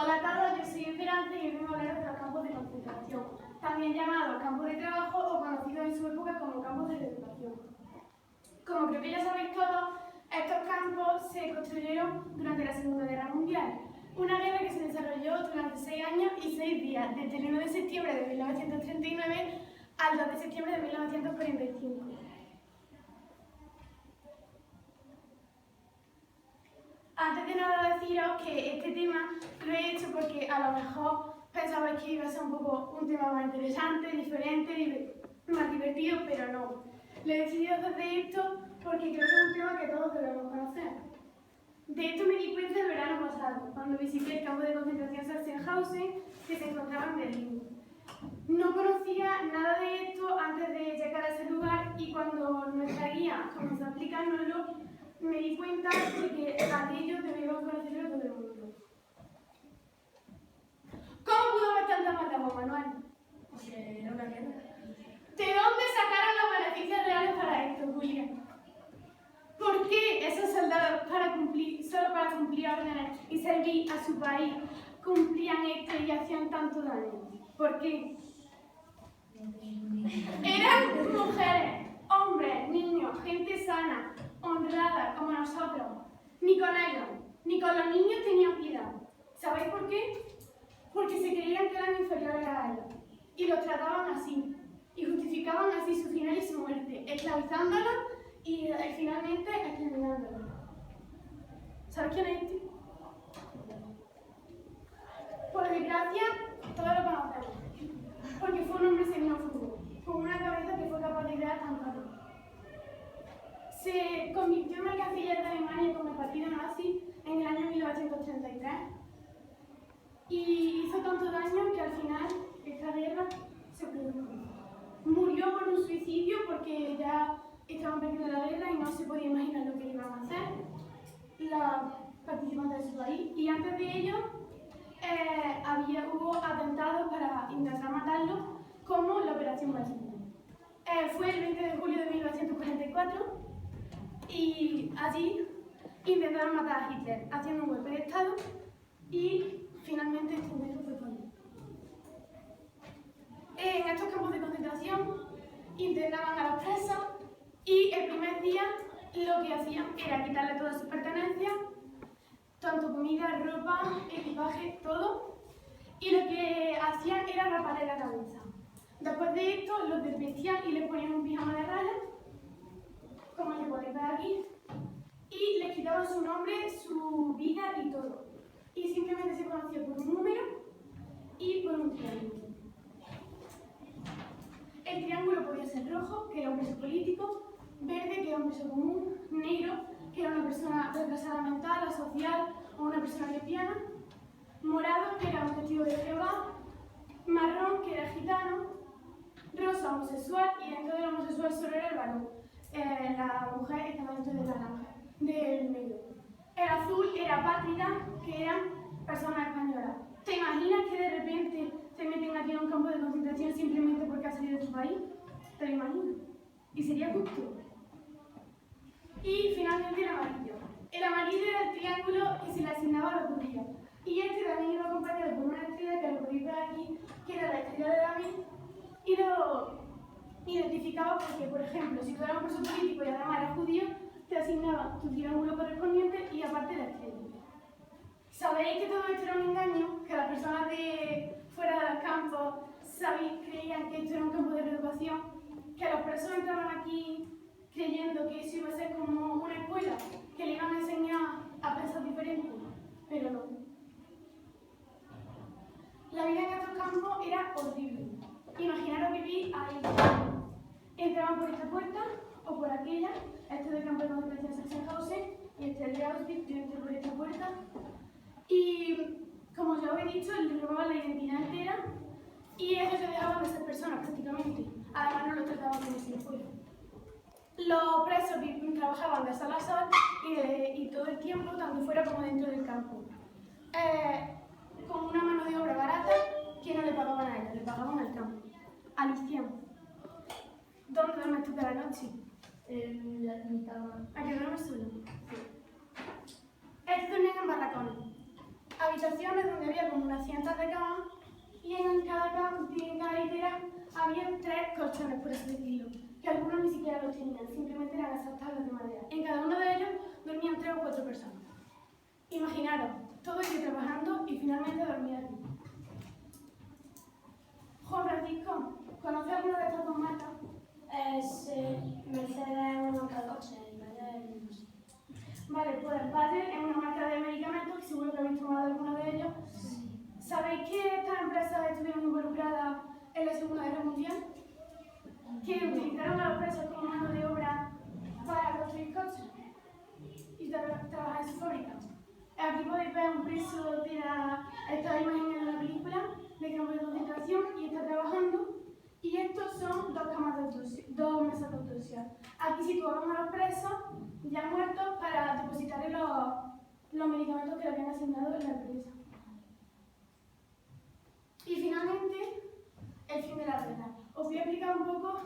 Hola a todos, yo soy Esperanza y hoy vengo a hablar de los campos de concentración, también llamados campos de trabajo o conocidos en su época como campos de reeducación. Como creo que ya sabéis todos, estos campos se construyeron durante la Segunda Guerra Mundial, una guerra que se desarrolló durante 6 años y 6 días, desde el 1 de septiembre de 1939 al 2 de septiembre de 1945. Antes de nada deciros que este tema lo he hecho porque a lo mejor pensabais que iba a ser un poco un tema más interesante, diferente, más divertido, pero no. Lo he decidido hacer esto porque creo que es un tema que todos debemos conocer. De esto me di cuenta el verano pasado, cuando visité el campo de concentración Sachsenhausen que se encontraba en Berlín. No conocía nada de esto antes de llegar a ese lugar y cuando nuestra guía comenzó a explicárnoslo, me di cuenta de que aquello debíamos conocerlo todo el mundo. ¿Cómo pudo haber tanta maldad, Juan Manuel? Porque era una guerra. ¿De dónde sacaron los beneficios reales para esto, Julia? ¿Por qué esos soldados, solo para cumplir órdenes y servir a su país, cumplían esto y hacían tanto daño? ¿Por qué? Eran mujeres, hombres, niños, gente sana, honrada como nosotros. Ni con ellos, ni con los niños tenían piedad. ¿Sabéis por qué? Porque se creían que eran inferiores a ellos. Y los trataban así. Y justificaban así su final y su muerte, esclavizándolos y finalmente exterminándolos. ¿Sabéis quién es este? Por desgracia, todos lo conocemos. Porque fue un hombre xenófobo, con una cabeza que fue capaz de crear tan rápido. Se convirtió en el canciller de Alemania con el partido nazi en el año 1933 y hizo tanto daño que al final esta guerra se produjo. Murió por un suicidio porque ya estaban perdiendo la guerra y no se podía imaginar lo que iban a hacer los participantes de su país. Y antes de ello hubo atentados para intentar matarlo, como la Operación Berlín. Fue el 20 de julio de 1944 y allí intentaron matar a Hitler haciendo un golpe de Estado y finalmente este intento fue fallido. En estos campos de concentración internaban a los presos y el primer día lo que hacían era quitarle todas sus pertenencias, tanto comida, ropa, equipaje, todo, y lo que hacían era raparle la cabeza. Después de esto los desvestían y les ponían un pijama de rayas, como le podéis ver aquí, y les quitaban su nombre, su vida y todo. Y simplemente se conocía por un número y por un triángulo. El triángulo podía ser rojo, que era un preso político, verde, que era un preso común, negro, que era una persona retrasada mental o social o una persona lesbiana, morado, que era un testigo de Jehová, marrón, que era gitano, rosa, homosexual, y dentro del homosexual solo era el varón. La mujer estaba dentro del naranja, del negro. El azul era apátrida, que eran personas españolas. ¿Te imaginas que de repente te meten aquí en un campo de concentración simplemente porque has salido de tu país? ¿Te lo imaginas? Y sería justo. Y finalmente el amarillo. El amarillo era el triángulo que se le asignaba a los judíos. Y este también iba acompañado por una estrella que lo podéis ver aquí, que era la estrella de David, y lo identificaba porque, por ejemplo, si tú eras un preso político y además eras judío, te asignaban tu triángulo correspondiente y aparte la estrella. ¿Sabéis que todo esto era un engaño? Que las personas de fuera de los campos creían que esto era un campo de reeducación, que los presos entraban aquí creyendo que eso iba a ser como una escuela, que le iban a enseñar a pensar diferente, pero no. La vida en estos campos era horrible. Imaginaros vivir ahí. Entraban por esta puerta o por aquella, este es el campo de concentración Sachsenhausen y este es el de Auschwitz, yo entré por esta puerta. Y como ya os he dicho, les robaban la identidad entera y ellos se dejaban de ser personas prácticamente. Además no los trataban como si fuera. Los presos trabajaban de sol a sol y todo el tiempo, tanto fuera como dentro del campo. Con una mano de obra barata que no le pagaban a ellos, le pagaban al campo, al izquierdo. ¿Dónde duermes tú cada noche? En mi cama. ¿A que duermes solo? Sí. Estos dormían en barracones. A habitaciones donde había como unas cientos de camas y en cada litera había 3 colchones, por así decirlo, que algunos ni siquiera los tenían, simplemente eran esas tablas de madera. En cada uno de ellos dormían 3 o 4 personas. Imaginaros, todo el día trabajando y finalmente dormir aquí. Juan Francisco, ¿conoce alguna de estas dos marcas? Mercedes es una marca de coche y Bayer no sé. Vale, pues Bayer es una marca de medicamentos que seguro que habéis tomado alguno de ellos. Sí. ¿Sabéis que estas empresas estuvieron involucradas en la Segunda Guerra Mundial? Que utilizaron a los presos como mano de obra para construir coches y trabajar en su fábrica. Aquí podéis ver un preso de esta imagen en la película de campo de concentración y está trabajando. Y estos son 2 camas de autopsia, 2 mesas de autopsia. Aquí situamos a los presos ya muertos para depositar los medicamentos que le habían asignado en la empresa. Y finalmente, el fin de la guerra. Os voy a explicar un poco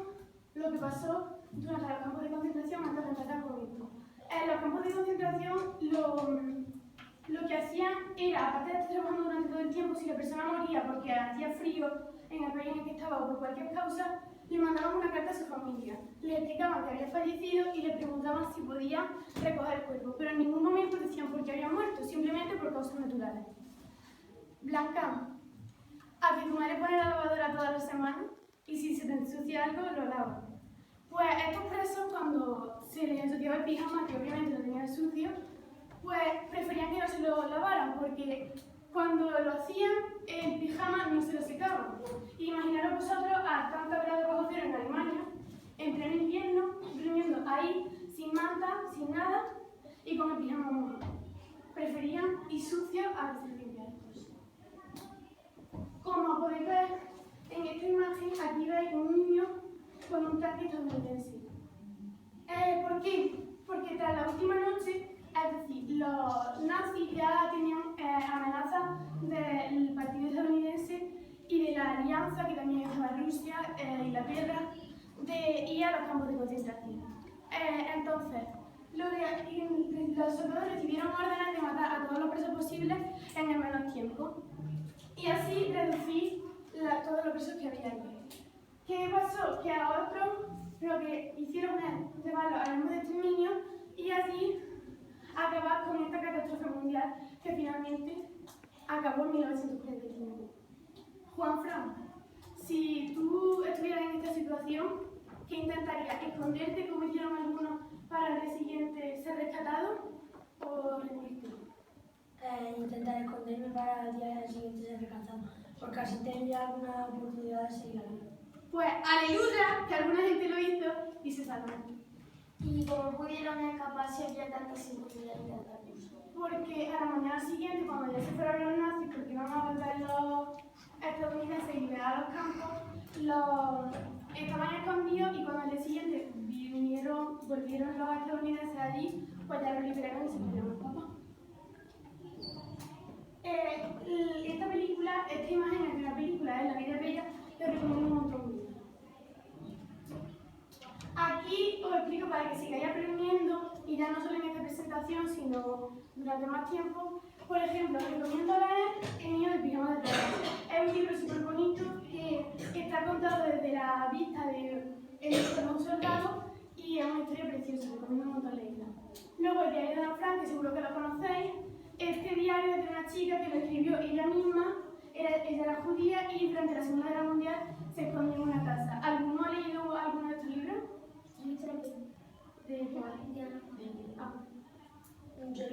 lo que pasó durante los campos de concentración antes de empezar con esto. En los campos de concentración lo que hacían era, aparte de estar trabajando durante todo el tiempo, si la persona moría porque hacía frío en el país en el que estaba o por cualquier causa, le mandaban una carta a su familia. Le explicaban que había fallecido y le preguntaban si podía recoger el cuerpo, pero en ningún momento decían por qué había muerto, simplemente por causas naturales. Blanca, a que tu madre pone la lavadora todas las semanas y si se te ensucia algo, lo lava. Pues estos presos, cuando se les ensuciaba el pijama, que obviamente lo tenían sucio, pues preferían que no se lo lavaran, porque cuando lo hacían, el pijama no se lo secaba. Imaginaros vosotros a tantos grados bajo cero en Alemania, en pleno invierno, durmiendo ahí, sin manta, sin nada, y con el pijama mojado. Preferían ir sucio a que se lo limpiaran. Como podéis ver en esta imagen, aquí veis un niño con un tanque estadounidense. ¿Por qué? Porque tras la última noche, es decir, los nazis ya tenían amenazas del partido estadounidense y de la alianza, que también estaba Rusia, Inglaterra, de ir a los campos de concentración. Entonces, los soldados recibieron órdenes de matar a todos los presos posibles en el menor tiempo y así reducir todos los presos que había allí. ¿Qué pasó? Que a otros lo que hicieron es llevarlos al campo de exterminio y así acabar con esta catástrofe mundial que finalmente acabó en 1945. Juanfran, si tú estuvieras en esta situación, ¿qué intentarías? ¿Esconderte como hicieron algunos para el día siguiente ser rescatado o rendirte? Intentar esconderme para el día siguiente ser rescatado, porque así tendría alguna oportunidad de seguir la vida. Pues aleluya, que alguna gente lo hizo y se salvó. ¿Y cómo pudieron escapar si había tanta seguridad en cada curso? Porque a la mañana siguiente, cuando ya se fueron los nazis, porque iban a volver los estadounidenses y liberar los campos, estaban escondidos y cuando al día siguiente volvieron los estadounidenses allí, pues ya los liberaron y se pudieron escapar. Esta imagen es de una película, La vida bella, que os recomiendo un montón. Aquí os explico para que sigáis aprendiendo, y ya no solo en esta presentación, sino durante más tiempo. Por ejemplo, os recomiendo leer El niño del pijama de plata. Es un libro súper bonito que está contado desde la vista de un soldado y es una historia preciosa, os recomiendo un montón leerla. Luego el diario de Ana Frank, que seguro que lo conocéis. Este diario es de una chica que lo escribió ella misma, ella era judía y durante la Segunda Guerra Mundial se escondió en una casa. ¿Alguno ha leído alguno de estos libros? ¿De qué más?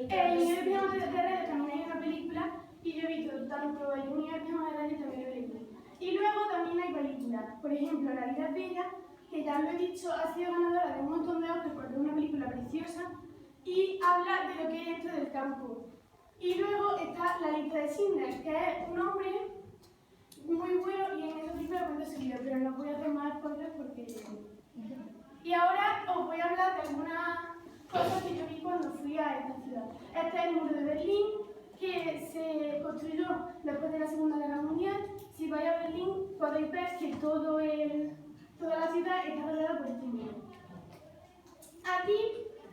El niño del pijama de Reyes también hay una película y yo he visto tanto el niño del pijama de Reyes también lo he leído. Y luego también hay películas, por ejemplo La vida bella, que ya lo he dicho, ha sido ganadora de un montón de Oscars porque es una película preciosa y habla de lo que es esto del campo. Y luego está La lista de Schindler, que es un hombre muy bueno y en esa película cuenta su vida, pero no voy a hacer más spoilers porque... Y ahora os voy a hablar de algunas cosas que yo vi cuando fui a esta ciudad. Este es el muro de Berlín, que se construyó después de la Segunda Guerra Mundial. Si vais a Berlín podéis ver que toda la ciudad está rodeada por este muro. Aquí,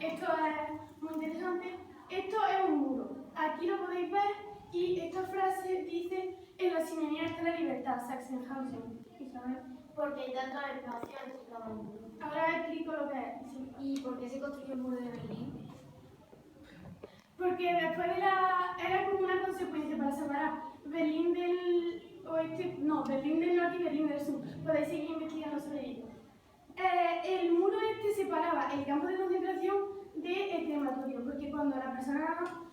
esto es muy interesante, esto es un muro. Aquí lo podéis ver Y esta frase dice: en la chimenea está la libertad, Sachsenhausen. ¿Isabel? Porque hay tanto espacio entre cada muro. Ahora explico lo que es. Sí. ¿Y por qué se construyó el muro de Berlín? Porque después de era como una consecuencia para separar Berlín del oeste, no, Berlín del norte y Berlín del sur. Podéis seguir investigando sobre ello. El muro este separaba el campo de concentración del crematorio, porque cuando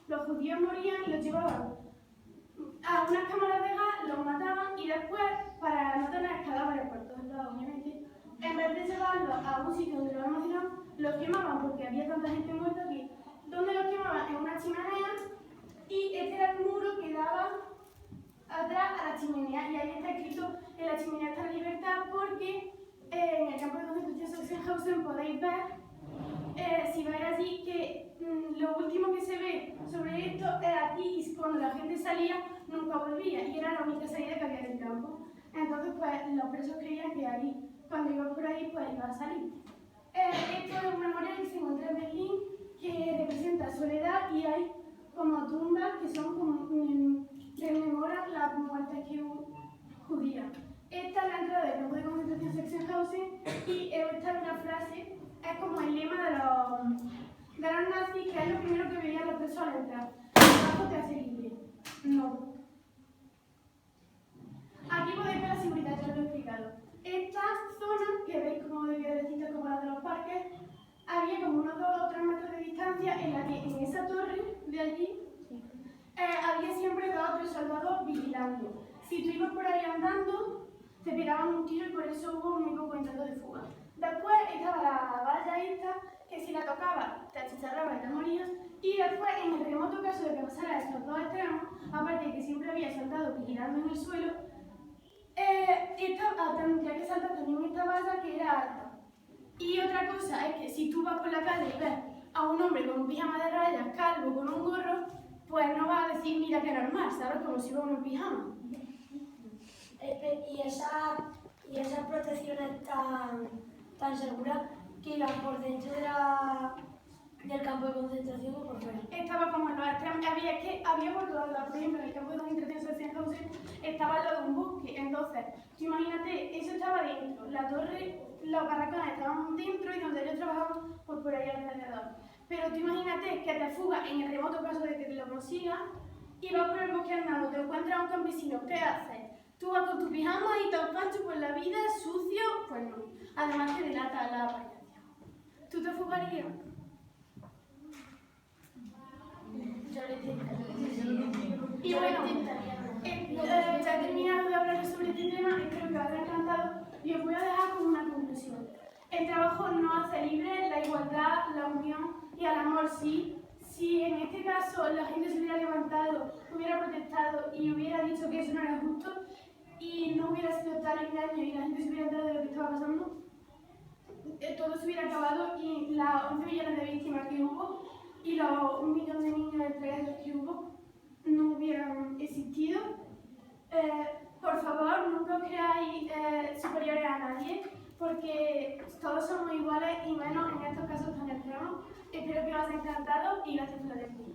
los judíos morían, los llevaban a unas cámaras de gas, los mataban y después, para no tener cadáveres por todos lados, obviamente, en vez de llevarlos a un sitio donde los almacenaban, los quemaban porque había tanta gente muerta que donde los quemaban en una chimenea y este era el muro que daba atrás a la chimenea y ahí está escrito: en la chimenea está la libertad, porque en el campo de concentración Sachsenhausen podéis ver, si vais allí, que lo último que se ve sobre esto es aquí, y cuando la gente salía nunca volvía y era la única salida que había del campo. Entonces pues los presos creían que ahí, cuando iba por ahí, pues iba a salir. Esto es un memorial que se encuentra en Berlín, que representa soledad, y hay como tumbas que son como rememoran las muertes que hubo judías. Esta es la entrada del campo de concentración Sachsenhausen y esta es una frase, es como el lema de los nazis, que es lo primero que veían los presos al entrar: "Abajo te hace libre". No. Aquí podéis ver la seguridad, ya lo he explicado. Esta zona, que veis como de piedrecitas como las de los parques, había como unos 2 o 3 metros de distancia en la que en esa torre de allí había siempre 2 o 3 soldados vigilando. Si tú ibas por ahí andando, te pegaban un tiro y por eso hubo muy poco intento de fuga. Después estaba la valla esta, que si la tocabas te achicharraba y te morías. Y después, en el remoto caso de que pasara estos 2 extremos, aparte de que siempre había soldados vigilando en el suelo, tendría que saltar también esta valla, que era alta. Y otra cosa es que si tú vas por la calle y ves a un hombre con un pijama de rayas, calvo, con un gorro, pues no vas a decir: mira qué normal, ¿sabes? Como si iba uno en pijama. Y esa protección es tan segura que iba por dentro del campo de concentración o por fuera. Estaba como en los extremos, había por todas las, por ejemplo, en el campo de concentración Sachsenhausen estaba al lado de un bosque. Entonces, tú imagínate, eso estaba dentro, la torre, los barracones estaban dentro y donde ellos trabajaban, pues por ahí alrededor. Pero tú imagínate que te fugas en el remoto caso de que te lo consigas y vas por el bosque andando, te encuentras a un campesino, ¿qué haces? Tú vas con tu pijama y todo pancho por la vida, sucio, pues no. Además que delata la apariencia. ¿Tú te fugarías? Yo lo intentaría. Y bueno, ya he terminado de hablar sobre este tema, espero que os haya encantado y os voy a dejar con una conclusión. El trabajo no hace libre, la igualdad, la unión y el amor sí. Si en este caso la gente se hubiera levantado, hubiera protestado y hubiera dicho que eso no era justo y no hubiera sido tal engaño y la gente se hubiera enterado de lo que estaba pasando, todo se hubiera acabado y las 11 millones de víctimas que hubo y los 1 millón de niños entregados que hubo no hubieran existido. Por favor, nunca os creáis superiores a nadie, porque todos somos iguales y menos en estos casos tan extremos. Espero que os haya encantado y gracias por la atención.